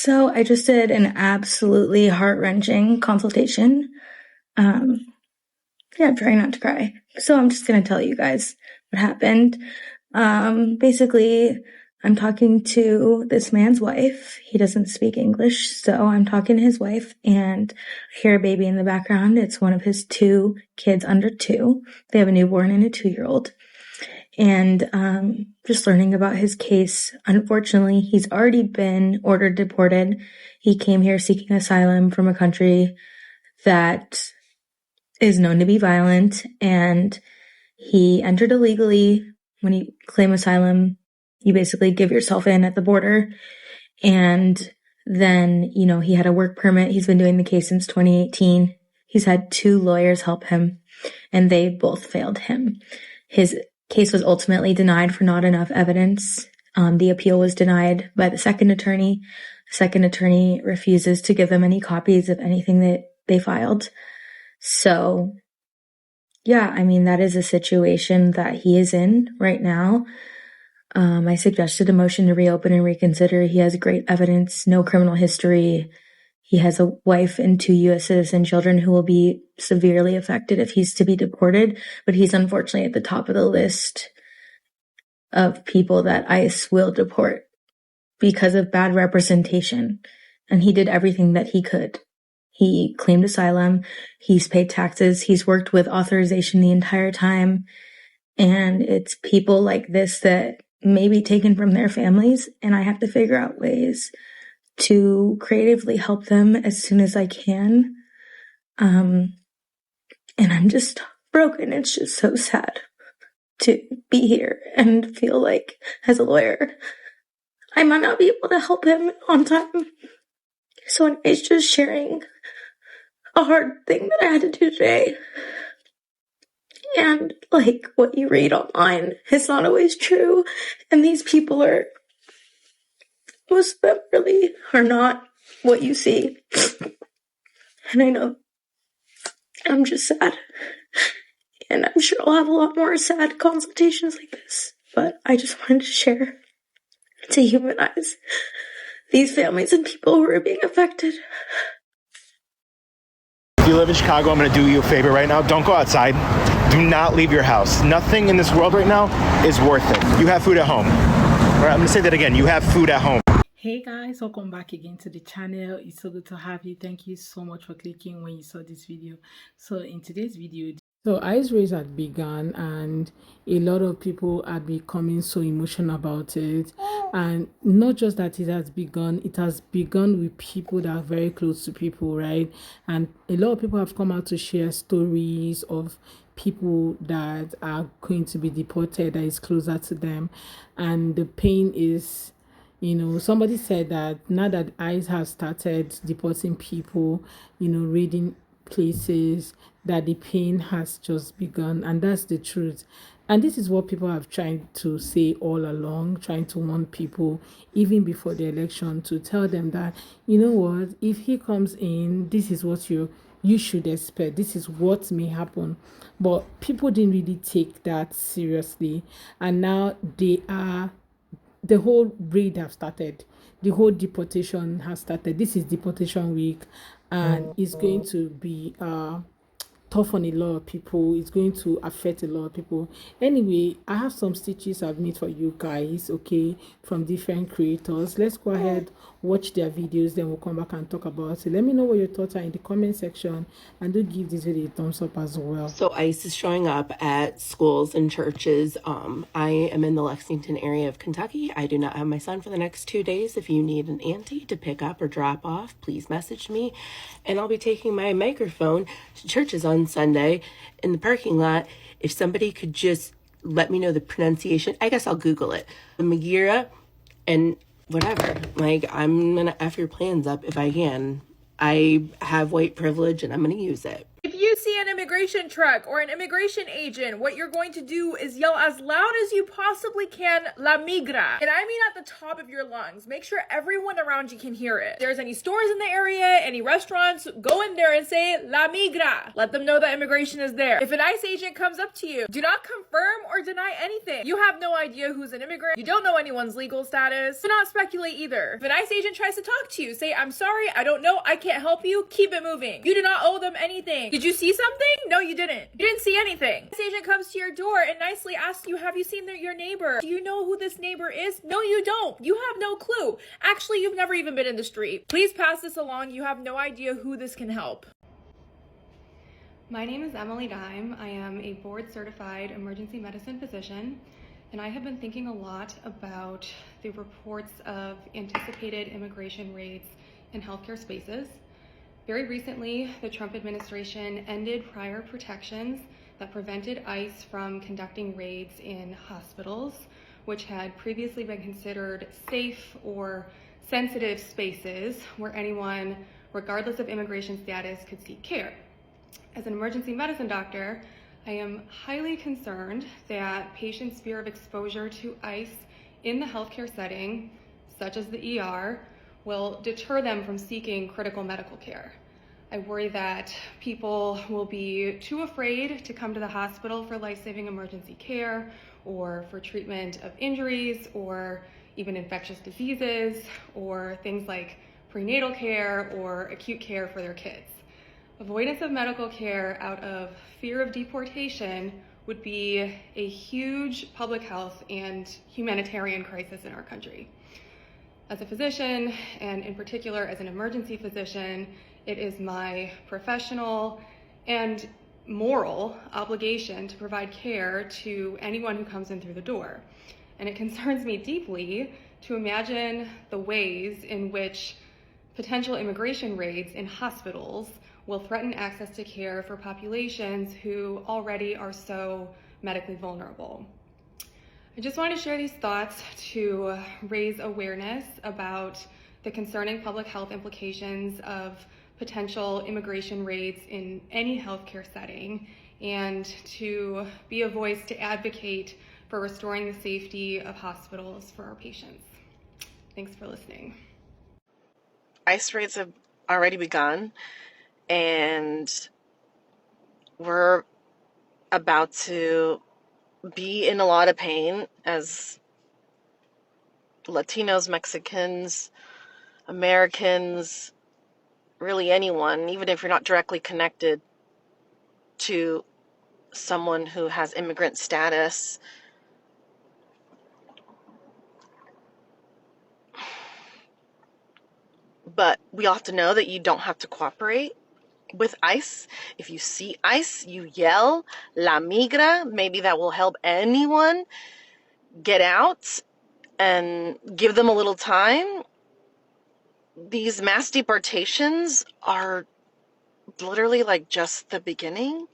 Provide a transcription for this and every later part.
So I just did an absolutely heart-wrenching consultation. I'm trying not to cry. So I'm just going to tell you guys what happened. Basically, I'm talking to this man's wife. He doesn't speak English, so I'm talking to his wife, and I hear a baby in the background. It's one of his 2 kids under 2. They have a newborn and a 2-year-old. And just learning about his case. Unfortunately, he's already been ordered deported. He came here seeking asylum from a country that is known to be violent, and he entered illegally. When you claim asylum, you basically give yourself in at the border, and then, he had a work permit. He's been doing the case since 2018. He's had 2 lawyers help him, and they both failed him. His case was ultimately denied for not enough evidence. The appeal was denied by the second attorney. The second attorney refuses to give them any copies of anything that they filed. So, that is a situation that he is in right now. I suggested a motion to reopen and reconsider. He has great evidence, no criminal history. He has a wife and 2 U.S. citizen children who will be severely affected if he's to be deported, but he's unfortunately at the top of the list of people that ICE will deport because of bad representation. And he did everything that he could. He claimed asylum, he's paid taxes, he's worked with authorization the entire time, and it's people like this that may be taken from their families, and I have to figure out ways to creatively help them as soon as I can. And I'm just broken. It's just so sad to be here and feel like, as a lawyer, I might not be able to help him on time. So anyways, just sharing a hard thing that I had to do today. And what you read online is not always true. And these people most of them really are not what you see. And I know I'm just sad. And I'm sure I'll have a lot more sad consultations like this. But I just wanted to share to humanize these families and people who are being affected. If you live in Chicago, I'm going to do you a favor right now. Don't go outside. Do not leave your house. Nothing in this world right now is worth it. You have food at home. All right, I'm going to say that again. You have food at home. Hey guys, welcome back again to the channel. It's so good to have you. Thank you so much for clicking when you saw this video. So in today's video, ICE race had begun and a lot of people are becoming so emotional about it. And not just that it has begun with people that are very close to people, right? And a lot of people have come out to share stories of people that are going to be deported that is closer to them, and the pain is, somebody said that now that ICE has started deporting people, raiding places, that the pain has just begun. And that's the truth. And this is what people have tried to say all along, trying to warn people even before the election, to tell them that, what, if he comes in, this is what you should expect. This is what may happen. But people didn't really take that seriously. And now the whole raid have started. The whole deportation has started. This is deportation week, and it's going to be tough on a lot of people. It's going to affect a lot of people. Anyway, I have some stitches I've made for you guys, okay, from different creators. Let's go ahead, watch their videos, then we'll come back and talk about it. Let me know what your thoughts are in the comment section, and do give this video a thumbs up as well. So ICE is showing up at schools and churches. I am in the Lexington area of Kentucky. I do not have my son for the next 2 days. If you need an auntie to pick up or drop off, please message me, and I'll be taking my microphone to churches on Sunday in the parking lot. If somebody could just let me know the pronunciation, I guess I'll Google it. Magira and whatever. I'm gonna F your plans up if I can. I have white privilege and I'm gonna use it. If you see see an immigration truck or an immigration agent, what you're going to do is yell as loud as you possibly can, La Migra. And I mean at the top of your lungs. Make sure everyone around you can hear it. If there's any stores in the area, any restaurants, go in there and say, La Migra. Let them know that immigration is there. If an ICE agent comes up to you, do not confirm or deny anything. You have no idea who's an immigrant. You don't know anyone's legal status. Do not speculate either. If an ICE agent tries to talk to you, say, I'm sorry, I don't know, I can't help you. Keep it moving. You do not owe them anything. Did you see something? No, you didn't. You didn't see anything. This agent comes to your door and nicely asks you, have you seen your neighbor? Do you know who this neighbor is? No, you don't. You have no clue. Actually, you've never even been in the street. Please pass this along. You have no idea who this can help. My name is Emily Dime. I am a board-certified emergency medicine physician, and I have been thinking a lot about the reports of anticipated immigration raids in healthcare spaces. Very recently, the Trump administration ended prior protections that prevented ICE from conducting raids in hospitals, which had previously been considered safe or sensitive spaces where anyone, regardless of immigration status, could seek care. As an emergency medicine doctor, I am highly concerned that patients' fear of exposure to ICE in the healthcare setting, such as the ER, will deter them from seeking critical medical care. I worry that people will be too afraid to come to the hospital for life-saving emergency care or for treatment of injuries or even infectious diseases or things like prenatal care or acute care for their kids. Avoidance of medical care out of fear of deportation would be a huge public health and humanitarian crisis in our country. As a physician, and in particular as an emergency physician, it is my professional and moral obligation to provide care to anyone who comes in through the door. And it concerns me deeply to imagine the ways in which potential immigration raids in hospitals will threaten access to care for populations who already are so medically vulnerable. I just want to share these thoughts to raise awareness about the concerning public health implications of potential immigration raids in any healthcare setting, and to be a voice to advocate for restoring the safety of hospitals for our patients. Thanks for listening. ICE raids have already begun, and we're about to be in a lot of pain as Latinos, Mexicans, Americans, really anyone, even if you're not directly connected to someone who has immigrant status. But we all have to know that you don't have to cooperate with ICE. If you see ICE, you yell, La Migra. Maybe that will help anyone get out and give them a little time. These mass deportations are literally like just the beginning.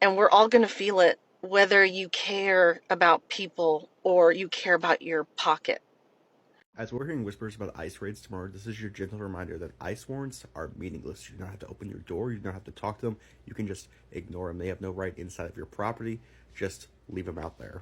And we're all going to feel it, whether you care about people or you care about your pocket. As we're hearing whispers about ICE raids tomorrow, this is your gentle reminder that ICE warrants are meaningless. You do not have to open your door. You do not have to talk to them. You can just ignore them. They have no right inside of your property. Just leave them out there.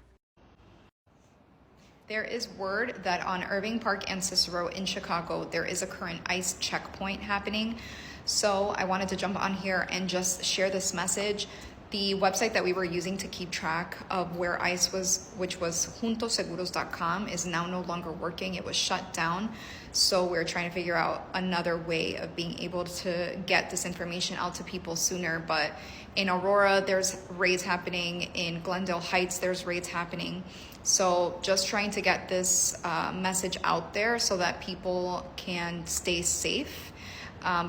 There is word that on Irving Park and Cicero in Chicago, there is a current ICE checkpoint happening. So I wanted to jump on here and just share this message. The website that we were using to keep track of where ICE was, which was juntoseguros.com, is now no longer working. It was shut down. So we're trying to figure out another way of being able to get this information out to people sooner. But in Aurora, there's raids happening. In Glendale Heights, there's raids happening. So just trying to get this message out there so that people can stay safe.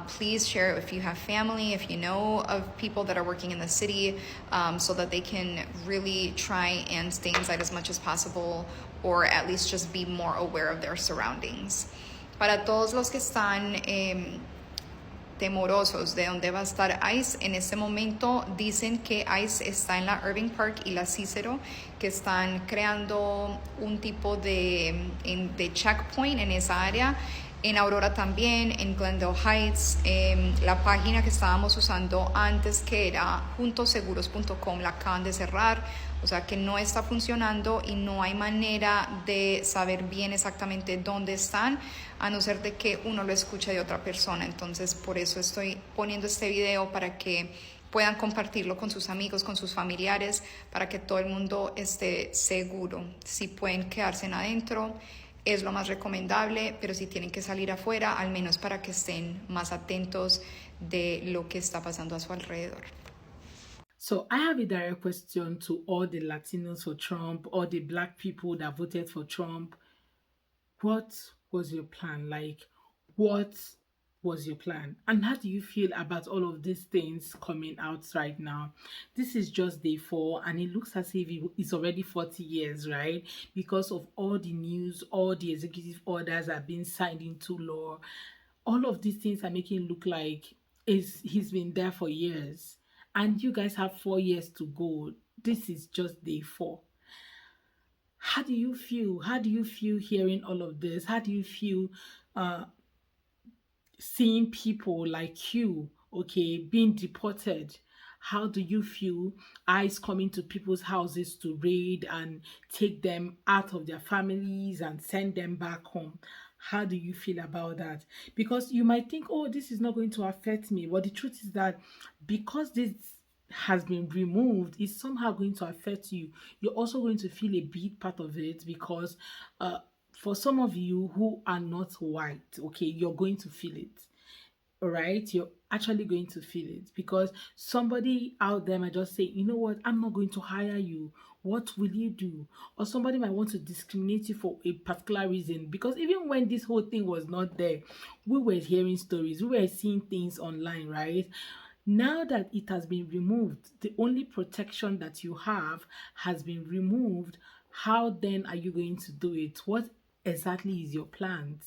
Please share it if you have family, if you know of people that are working in the city, so that they can really try and stay inside as much as possible, or at least just be more aware of their surroundings. Para todos los que están temorosos de dónde va a estar ICE, en este momento dicen que ICE está en la Irving Park y la Cicero, que están creando un tipo de checkpoint en esa área. en Aurora también, en Glendale Heights. La página que estábamos usando antes, que era juntoseguros.com, la acaban de cerrar, o sea que no está funcionando y no hay manera de saber bien exactamente dónde están, a no ser de que uno lo escuche de otra persona. Entonces por eso estoy poniendo este video, para que puedan compartirlo con sus amigos, con sus familiares, para que todo el mundo esté seguro. Si pueden quedarse adentro, es lo más recomendable, pero si tienen que salir afuera, al menos para que estén más atentos de lo que está pasando a su alrededor. So I have a direct question to all the Latinos for Trump, all the Black people that voted for Trump. What was your plan? Like, what was your plan? And how do you feel about all of these things coming out right now? This is just day 4, and it looks as if it's already 40 years, right? Because of all the news, all the executive orders are being signed into law. All of these things are making it look like he's been there for years. And you guys have 4 years to go. This is just day 4. How do you feel? How do you feel hearing all of this? How do you feel seeing people like you, okay, being deported? How do you feel ICE coming to people's houses to raid and take them out of their families and send them back home? How do you feel about that? Because you might think, oh, this is not going to affect me. But the truth is that because this has been removed, it's somehow going to affect you. You're also going to feel a big part of it, because for some of you who are not white, okay, you're going to feel it. All right, you're actually going to feel it, because somebody out there might just say, you know what, I'm not going to hire you. What will you do? Or somebody might want to discriminate you for a particular reason, because even when this whole thing was not there, we were hearing stories, we were seeing things online, right? Now that it has been removed, the only protection that you have has been removed. How then are you going to do it? What exactly is your plans?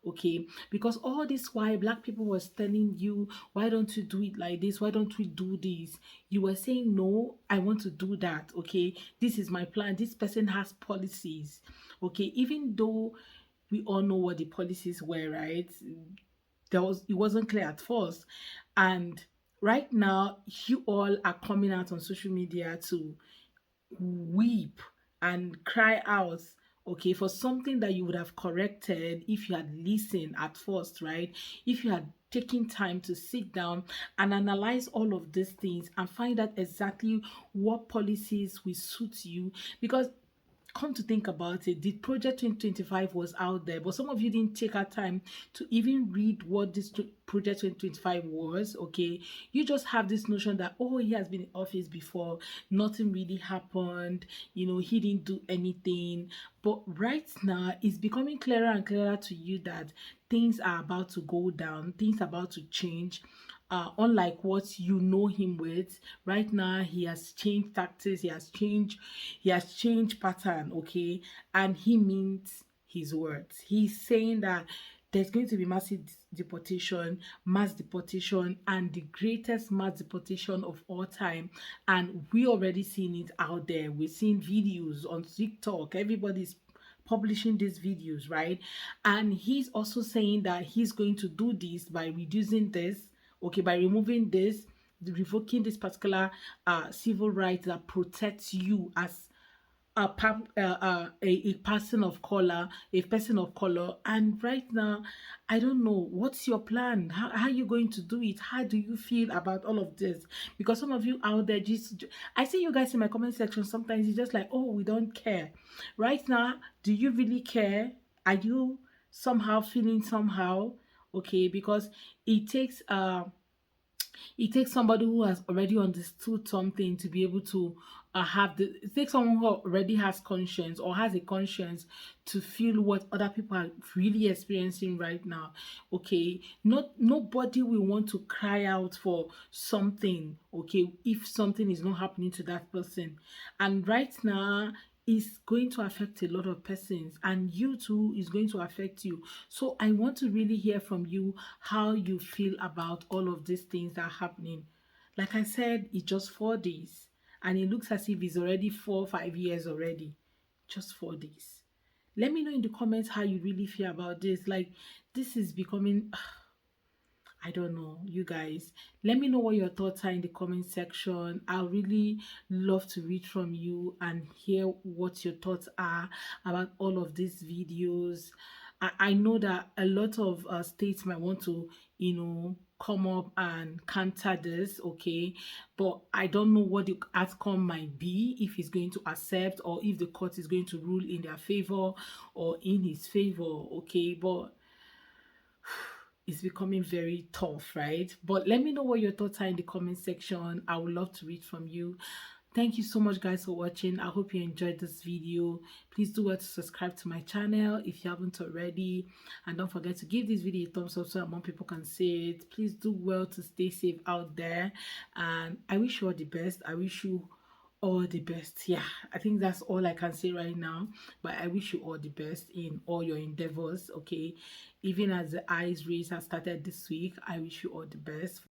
Okay, because all this while Black people was telling you, why don't you do it like this, why don't we do this, you were saying, no, I want to do that. Okay, this is my plan. This person has policies. Okay, even though we all know what the policies were, right? It wasn't clear at first. And right now, you all are coming out on social media to weep and cry out, okay, for something that you would have corrected if you had listened at first, right? If you had taken time to sit down and analyze all of these things and find out exactly what policies will suit you. Because come to think about it, the project 2025 was out there, but some of you didn't take our time to even read what this project 2025 was. Okay, you just have this notion that, oh, he has been in office before, nothing really happened, you know, he didn't do anything. But right now it's becoming clearer and clearer to you that things are about to go down, things are about to change. Unlike what you know him with, right now he has changed tactics, he has changed pattern, okay, and he means his words. He's saying that there's going to be massive deportation, mass deportation, and the greatest mass deportation of all time. And we already seen it out there. We're seeing videos on TikTok. Everybody's publishing these videos, right? And he's also saying that he's going to do this by reducing this, okay, by removing this, revoking this particular civil right that protects you as a person of color, and right now, I don't know, what's your plan? How are you going to do it? How do you feel about all of this? Because some of you out there, I see you guys in my comment section, sometimes it's just like, oh, we don't care. Right now, do you really care? Are you somehow feeling somehow? Okay, because it takes somebody who has already understood something to be able to it takes someone who already has conscience, or has a conscience, to feel what other people are really experiencing right now. Okay, nobody will want to cry out for something, okay, if something is not happening to that person. And right now, is going to affect a lot of persons, and you too is going to affect you. So I want to really hear from you how you feel about all of these things that are happening. Like I said, it's just 4 days, and it looks as if it's already 4 or 5 years already. Just 4 days. Let me know in the comments how you really feel about this. Like, this is becoming I don't know, you guys. Let me know what your thoughts are in the comment section. I really love to read from you and hear what your thoughts are about all of these videos. I know that a lot of states might want to, come up and counter this, okay? But I don't know what the outcome might be, if he's going to accept or if the court is going to rule in their favor or in his favor, okay? But it's becoming very tough, right? But let me know what your thoughts are in the comment section. I would love to read from you. Thank you so much, guys, for watching. I hope you enjoyed this video. Please do well to subscribe to my channel if you haven't already, and don't forget to give this video a thumbs up so that more people can see it. Please do well to stay safe out there, and I wish you all the best. I wish you all the best. Yeah, I think that's all I can say right now, but I wish you all the best in all your endeavors, okay? Even as the eyes race has started this week, I wish you all the best.